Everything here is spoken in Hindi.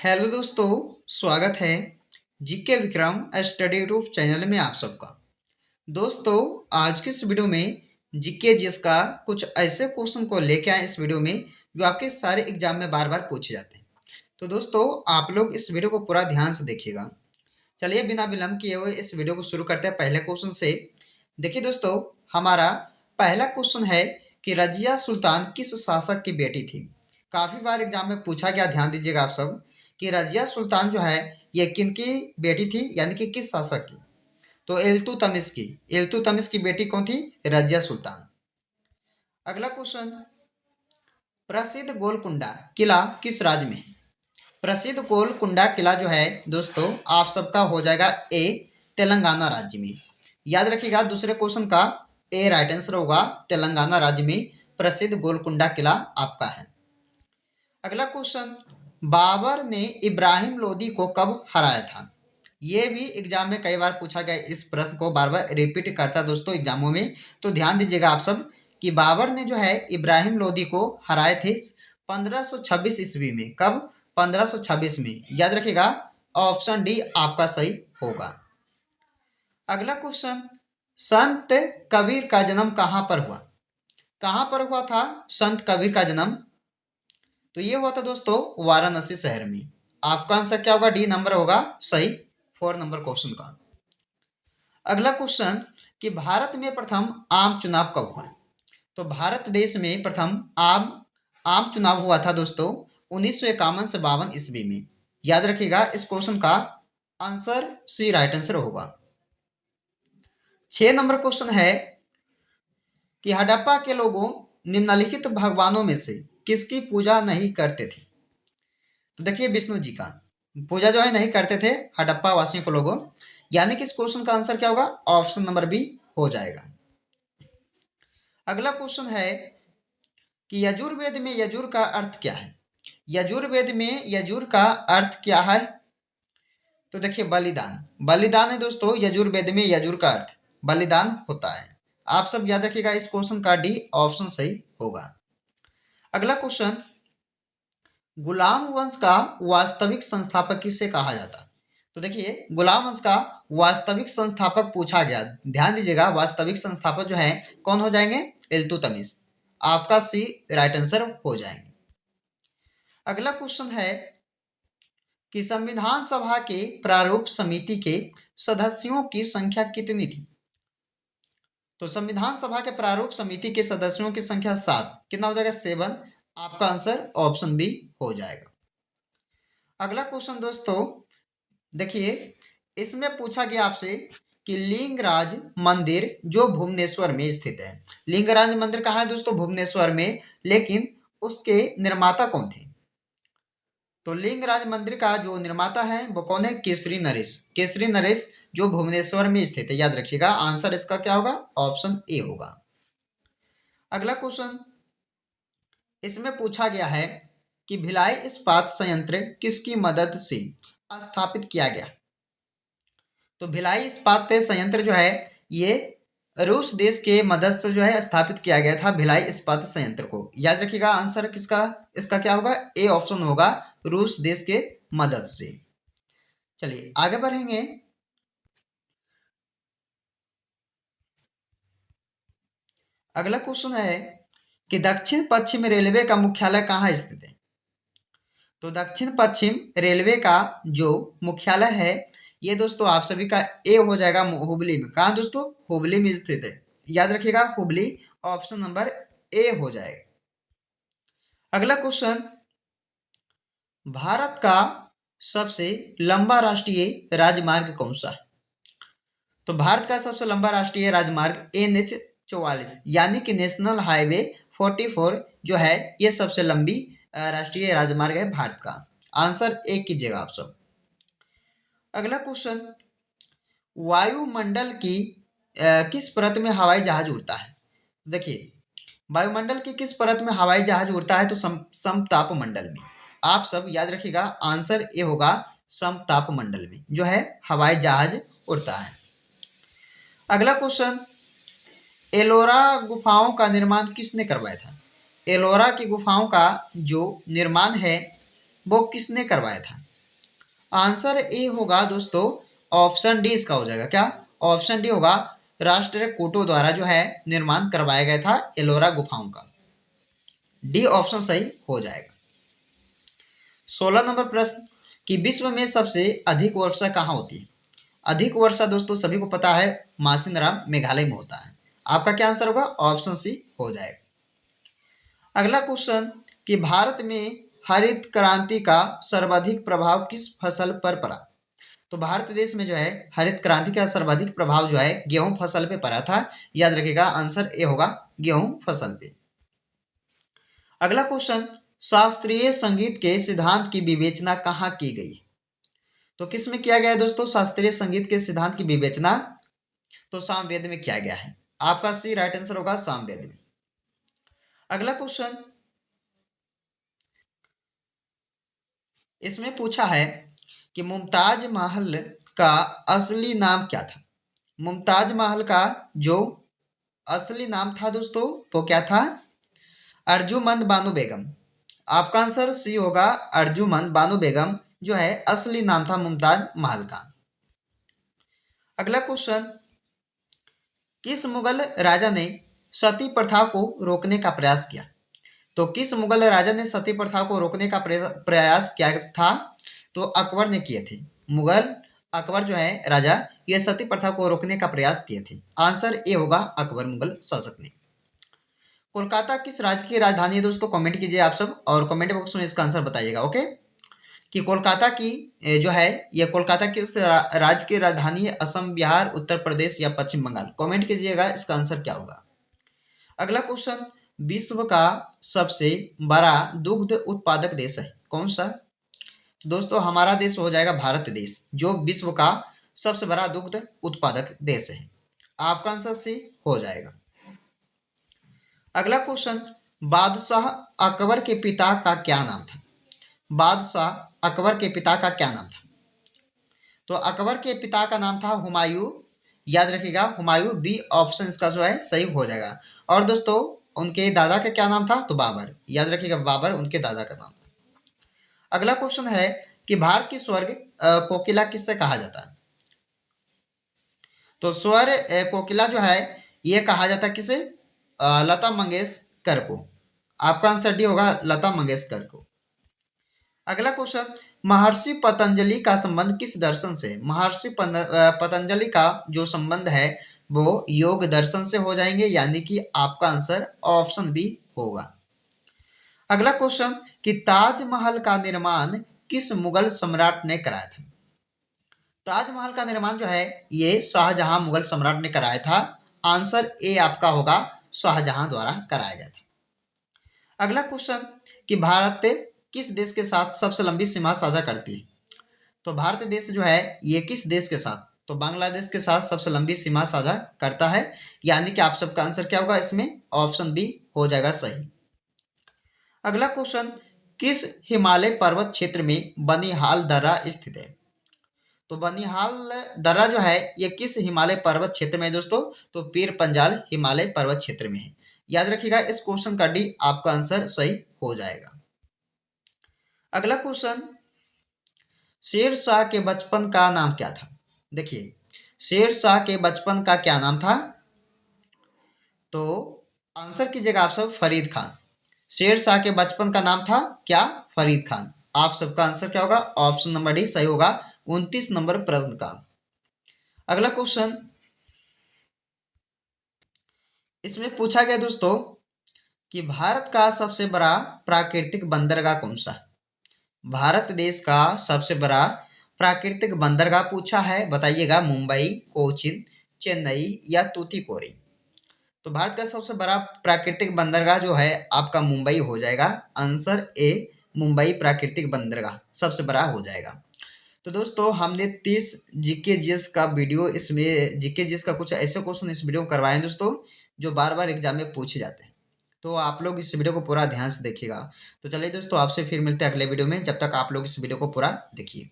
हेलो दोस्तों, स्वागत है GK Vikram study YouTube channel में आप सबका। दोस्तों, आज के इस वीडियो में जीके जीएस का कुछ ऐसे क्वेश्चन को लेके आए इस वीडियो में जो आपके सारे एग्जाम में बार बार पूछे जाते हैं। तो दोस्तों, आप लोग इस वीडियो को पूरा ध्यान से देखिएगा। चलिए बिना विलंब किए हुए इस वीडियो को शुरू करते हैं पहले क्वेश्चन से। देखिए दोस्तों, हमारा पहला क्वेश्चन है कि रजिया सुल्तान किस शासक की बेटी थी। काफी बार एग्जाम में पूछा गया, ध्यान दीजिएगा आप सब, कि रजिया सुल्तान जो है ये किनकी बेटी थी, यानी कि किस शासक की। तो इल्तुतमिश की। इल्तुतमिश की बेटी कौन थी? रजिया सुल्तान। अगला क्वेश्चन, प्रसिद्ध गोलकुंडा किला किस राज्य में? प्रसिद्ध गोलकुंडा किला जो है दोस्तों आप सबका हो जाएगा ए, तेलंगाना राज्य में। याद रखिएगा दूसरे क्वेश्चन का ए राइट आंसर होगा, तेलंगाना राज्य में प्रसिद्ध गोलकुंडा किला आपका है। अगला क्वेश्चन, बाबर ने इब्राहिम लोदी को कब हराया था? ये भी एग्जाम में कई बार पूछा गया, इस प्रश्न को बार बार रिपीट करता है दोस्तों एग्जामों में। तो ध्यान दीजिएगा आप सब कि बाबर ने जो है इब्राहिम लोदी को हराए थे 1526 ईस्वी में। कब? 1526 में। याद रखिएगा, ऑप्शन डी आपका सही होगा। अगला क्वेश्चन, संत कबीर का जन्म कहाँ पर हुआ? कहाँ पर हुआ था संत कबीर का जन्म? तो ये हुआ था दोस्तों वाराणसी शहर में। आपका आंसर क्या होगा? डी नंबर होगा सही, 4 नंबर क्वेश्चन का। अगला क्वेश्चन, कि भारत में प्रथम आम चुनाव कब हुआ? तो भारत देश में प्रथम आम आम चुनाव हुआ था दोस्तों 1951 से 52 ईस्वी में। याद रखिएगा इस क्वेश्चन का आंसर सी राइट आंसर होगा। 6 नंबर क्वेश्चन है कि हड़प्पा के लोगों निम्नलिखित भगवानों में से किसकी पूजा नहीं करते थे? तो देखिए विष्णु जी का पूजा जो है नहीं करते थे हड़प्पा वासियों को लोगों, यानी कि इस क्वेश्चन का आंसर क्या होगा? ऑप्शन नंबर बी हो जाएगा। अगला क्वेश्चन है कि यजुर्वेद में यजुर का अर्थ क्या है? यजुर्वेद में यजुर का अर्थ क्या है? तो देखिए बलिदान। बलिदान है दोस्तों यजुर्वेद में यजुर का अर्थ बलिदान होता है। आप सब याद रखिएगा इस क्वेश्चन का डी ऑप्शन सही होगा। अगला क्वेश्चन, गुलाम वंश का वास्तविक संस्थापक किसे कहा जाता? तो देखिए गुलाम वंश का वास्तविक संस्थापक पूछा गया, ध्यान दीजिएगा वास्तविक संस्थापक जो है कौन हो जाएंगे? इल्तुतमिश। आपका सी राइट आंसर हो जाएंगे। अगला क्वेश्चन है कि संविधान सभा के प्रारूप समिति के सदस्यों की संख्या कितनी थी? तो संविधान सभा के प्रारूप समिति के सदस्यों की संख्या 7। कितना हो जाएगा? 7। आपका आंसर ऑप्शन बी हो जाएगा। अगला क्वेश्चन दोस्तों देखिए, इसमें पूछा गया आपसे कि लिंगराज मंदिर जो भुवनेश्वर में स्थित है। लिंगराज मंदिर कहाँ है दोस्तों? भुवनेश्वर में। लेकिन उसके निर्माता कौन थे? तो लिंगराज मंदिर का जो निर्माता है वो कौन है? केसरी नरेश। केसरी नरेश जो भुवनेश्वर में स्थित है। याद रखिएगा आंसर इसका क्या होगा? ऑप्शन ए होगा। अगला क्वेश्चन, इसमें पूछा गया है कि भिलाई इस्पात संयंत्र किसकी मदद से स्थापित किया गया? तो भिलाई इस्पात संयंत्र जो है ये रूस देश के मदद से जो है स्थापित किया गया था भिलाई इस्पात संयंत्र को। याद रखिएगा आंसर किसका इसका क्या होगा? ए ऑप्शन होगा, रूस देश के मदद से। चलिए आगे बढ़ेंगे। अगला क्वेश्चन है कि दक्षिण पश्चिम रेलवे का मुख्यालय कहाँ स्थित है? तो दक्षिण पश्चिम रेलवे का जो मुख्यालय है ये दोस्तों आप सभी का ए हो जाएगा, हुबली में। कहाँ दोस्तों? हुबली में स्थित है। याद रखिएगा हुबली, ऑप्शन नंबर ए हो जाएगा। अगला क्वेश्चन, भारत का सबसे लंबा राष्ट्रीय राजमार्ग कौन सा है? तो भारत का सबसे लंबा राष्ट्रीय राजमार्ग NH 44 यानी कि नेशनल हाईवे 44 जो है ये सबसे लंबी राष्ट्रीय राजमार्ग है भारत का। आंसर ए कीजिएगा आप सब। अगला क्वेश्चन, वायुमंडल की किस परत में हवाई जहाज उड़ता है? देखिए वायुमंडल की किस परत में हवाई जहाज उड़ता है? तो समताप मंडल में। आप सब याद रखिएगा आंसर ए होगा, समताप मंडल में जो है हवाई जहाज उड़ता है। अगला क्वेश्चन, एलोरा गुफाओं का निर्माण किसने करवाया था? एलोरा की गुफाओं का जो निर्माण है वो किसने करवाया था? आंसर ए होगा दोस्तों, ऑप्शन डी इसका हो जाएगा। क्या? ऑप्शन डी होगा, राष्ट्रकूटों द्वारा जो है निर्माण करवाया गया था एलोरा गुफाओं का। डी ऑप्शन सही हो जाएगा। 16 नंबर प्रश्न कि विश्व में सबसे अधिक वर्षा कहाँ होती है? अधिक वर्षा दोस्तों सभी को पता है मासिनराम मेघालय में होता है। आपका क्या आंसर होगा? ऑप्शन सी हो जाएगा। अगला क्वेश्चन कि भारत में हरित क्रांति का सर्वाधिक प्रभाव किस फसल पर पड़ा? तो भारत देश में जो है हरित क्रांति का सर्वाधिक प्रभाव जो है गेहूं फसल पे पड़ा था। याद रखिएगा, आंसर ए होगा, गेहूं फसल पे। अगला क्वेश्चन, शास्त्रीय संगीत के सिद्धांत की विवेचना कहाँ की गई? तो किस में किया गया है दोस्तों शास्त्रीय संगीत के सिद्धांत की विवेचना? तो सामवेद में किया गया है। आपका सी राइट आंसर होगा, सामवेद में। अगला क्वेश्चन, इसमें पूछा है कि मुमताज महल का असली नाम क्या था? मुमताज महल का जो असली नाम था दोस्तों वो क्या था? अर्जुमंद बानो बेगम। आपका आंसर सी होगा, अर्जुमंद बानो बेगम जो है असली नाम था मुमताज महल का। अगला क्वेश्चन, किस मुगल राजा ने सती प्रथा को रोकने का प्रयास किया? तो किस मुगल राजा ने सती प्रथा को रोकने का प्रयास किया था? तो अकबर ने किए थे। मुगल अकबर जो है राजा, ये सती प्रथा को रोकने का प्रयास किए थे। आंसर ए होगा, अकबर मुगल शासक ने। कोलकाता किस राज्य की राजधानी है दोस्तों? कमेंट कीजिए आप सब और कमेंट बॉक्स में इसका आंसर बताइएगा। ओके, कि कोलकाता की जो है ये कोलकाता किस राज्य की राजधानी है? असम, बिहार, उत्तर प्रदेश या पश्चिम बंगाल? कमेंट कीजिएगा, इसका आंसर क्या होगा। अगला क्वेश्चन, विश्व का सबसे बड़ा दुग्ध उत्पादक देश है कौन सा? तो दोस्तों हमारा देश हो जाएगा भारत देश, जो विश्व का सबसे बड़ा दुग्ध उत्पादक देश है। आपका आंसर सी हो जाएगा। अगला क्वेश्चन, बादशाह अकबर के पिता का क्या नाम था? बादशाह अकबर के पिता का क्या नाम था? तो अकबर के पिता का नाम था हुमायूं। याद रखिएगा, हुमायूं। बी ऑप्शन इसका जो है सही हो जाएगा। और दोस्तों उनके दादा का क्या नाम था? तो बाबर। याद रखिएगा, बाबर उनके दादा का नाम था। अगला क्वेश्चन है कि भारत की स्वर्ग कोकिला किससे कहा जाता है? तो स्वर कोकिला जो है ये कहा जाता है किसे? लता मंगेशकर को। आपका आंसर डी होगा, लता मंगेशकर को। अगला क्वेश्चन, महर्षि पतंजलि का संबंध किस दर्शन से? महर्षि पतंजलि का जो संबंध है वो योग दर्शन से हो जाएंगे, यानी कि आपका आंसर ऑप्शन बी होगा। अगला क्वेश्चन कि ताजमहल का निर्माण किस मुगल सम्राट ने कराया था? ताजमहल का निर्माण जो है ये शाहजहां मुगल सम्राट ने कराया था। आंसर ए आपका होगा, शाहजहां द्वारा कराया गया था। अगला क्वेश्चन कि भारत किस देश के साथ सबसे लंबी सीमा साझा करती है? तो भारत देश जो है ये किस देश के साथ? तो बांग्लादेश के साथ सबसे लंबी सीमा साझा करता है, यानी कि आप सबका आंसर क्या होगा इसमें? ऑप्शन बी हो जाएगा सही। अगला क्वेश्चन, किस हिमालय पर्वत क्षेत्र में बनिहाल दर्रा स्थित है? तो बनिहाल दर्रा जो है ये किस हिमालय पर्वत क्षेत्र में है दोस्तों? तो पीर पंजाल हिमालय पर्वत क्षेत्र में है। याद रखिएगा, इस क्वेश्चन का डी आपका आंसर सही हो जाएगा। अगला क्वेश्चन, शेर शाह के बचपन का नाम क्या था? देखिए, शेर शाह के बचपन का क्या नाम था? तो आंसर कीजिएगा आप सब, फरीद खान। शेर शाह के बचपन का नाम था क्या? फरीद खान। आप सबका आंसर क्या होगा? ऑप्शन नंबर डी सही होगा 29 नंबर प्रश्न का। अगला क्वेश्चन, इसमें पूछा गया दोस्तों कि भारत का सबसे बड़ा प्राकृतिक बंदरगाह कौन सा है? भारत देश का सबसे बड़ा प्राकृतिक बंदरगाह पूछा है, बताइएगा मुंबई, कोचिन, चेन्नई या तूतीकोरिन? तो भारत का सबसे बड़ा प्राकृतिक बंदरगाह जो है आपका मुंबई हो जाएगा। आंसर ए, मुंबई प्राकृतिक बंदरगाह सबसे बड़ा हो जाएगा। तो दोस्तों हमने 30 जीके जीएस का वीडियो, इसमें जीके जीएस का कुछ ऐसे क्वेश्चन इस वीडियो में करवाए हैं दोस्तों जो बार बार एग्जाम में पूछे जाते हैं। तो आप लोग इस वीडियो को पूरा ध्यान से देखिएगा। तो चलिए दोस्तों, आपसे फिर मिलते हैं अगले वीडियो में। जब तक आप लोग इस वीडियो को पूरा देखिए।